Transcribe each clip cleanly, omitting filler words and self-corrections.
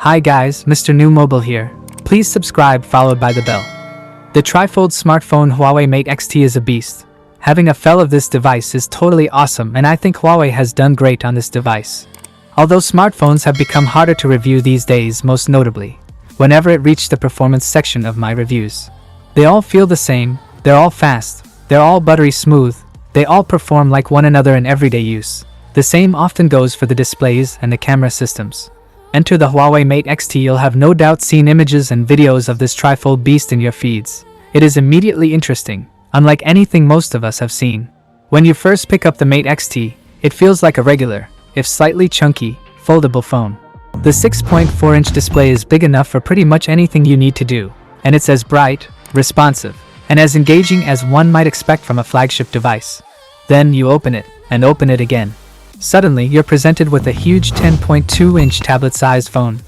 Hi guys, Mrnewmobile here. Please subscribe followed by the bell. The trifold smartphone Huawei Mate XT is a beast. Having a feel of this device is totally awesome, and I think Huawei has done great on this device. Although smartphones have become harder to review these days, most notably whenever it reached the performance section of my reviews. They all feel the same, they're all fast, they're all buttery smooth, they all perform like one another in everyday use. The same often goes for the displays and the camera systems. Enter the Huawei Mate XT, you'll have no doubt seen images and videos of this trifold beast in your feeds. It is immediately interesting, unlike anything most of us have seen. When you first pick up the Mate XT, it feels like a regular, if slightly chunky, foldable phone. The 6.4-inch display is big enough for pretty much anything you need to do, and it's as bright, responsive, and as engaging as one might expect from a flagship device. Then you open it, and open it again. Suddenly, you're presented with a huge 10.2-inch tablet-sized phone.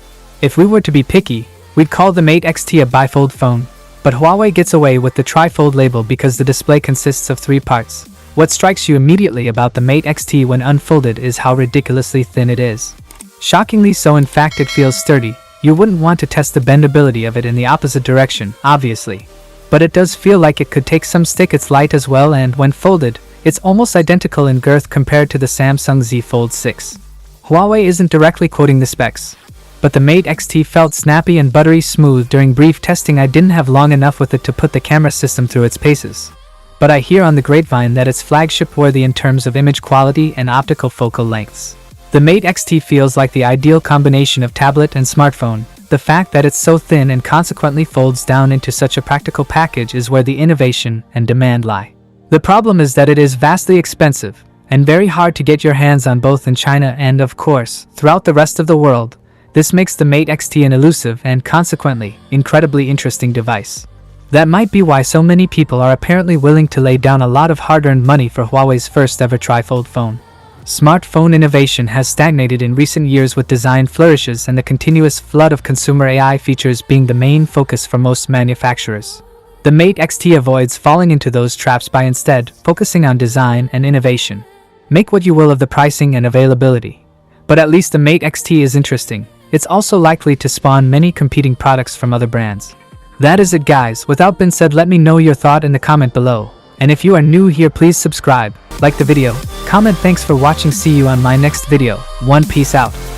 If we were to be picky, we'd call the Mate XT a bifold phone, but Huawei gets away with the trifold label because the display consists of 3 parts. What strikes you immediately about the Mate XT when unfolded is how ridiculously thin it is. Shockingly so, in fact it feels sturdy. You wouldn't want to test the bendability of it in the opposite direction, obviously. But it does feel like it could take some stick. It's light as well, and when folded, it's almost identical in girth compared to the Samsung Z Fold 6. Huawei isn't directly quoting the specs, but the Mate XT felt snappy and buttery smooth. During brief testing, I didn't have long enough with it to put the camera system through its paces. But I hear on the grapevine that it's flagship worthy in terms of image quality and optical focal lengths. The Mate XT feels like the ideal combination of tablet and smartphone. The fact that it's so thin and consequently folds down into such a practical package is where the innovation and demand lie. The problem is that it is vastly expensive, and very hard to get your hands on both in China and, of course, throughout the rest of the world. This makes the Mate XT an elusive and, consequently, incredibly interesting device. That might be why so many people are apparently willing to lay down a lot of hard-earned money for Huawei's first ever trifold phone. Smartphone innovation has stagnated in recent years, with design flourishes and the continuous flood of consumer AI features being the main focus for most manufacturers. The Mate XT avoids falling into those traps by instead focusing on design and innovation. Make what you will of the pricing and availability, but at least the Mate XT is interesting. It's also likely to spawn many competing products from other brands. That is it, guys. Without being said, let me know your thought in the comment below. And if you are new here, please subscribe, like the video, comment. Thanks for watching. See you on my next video. Peace out.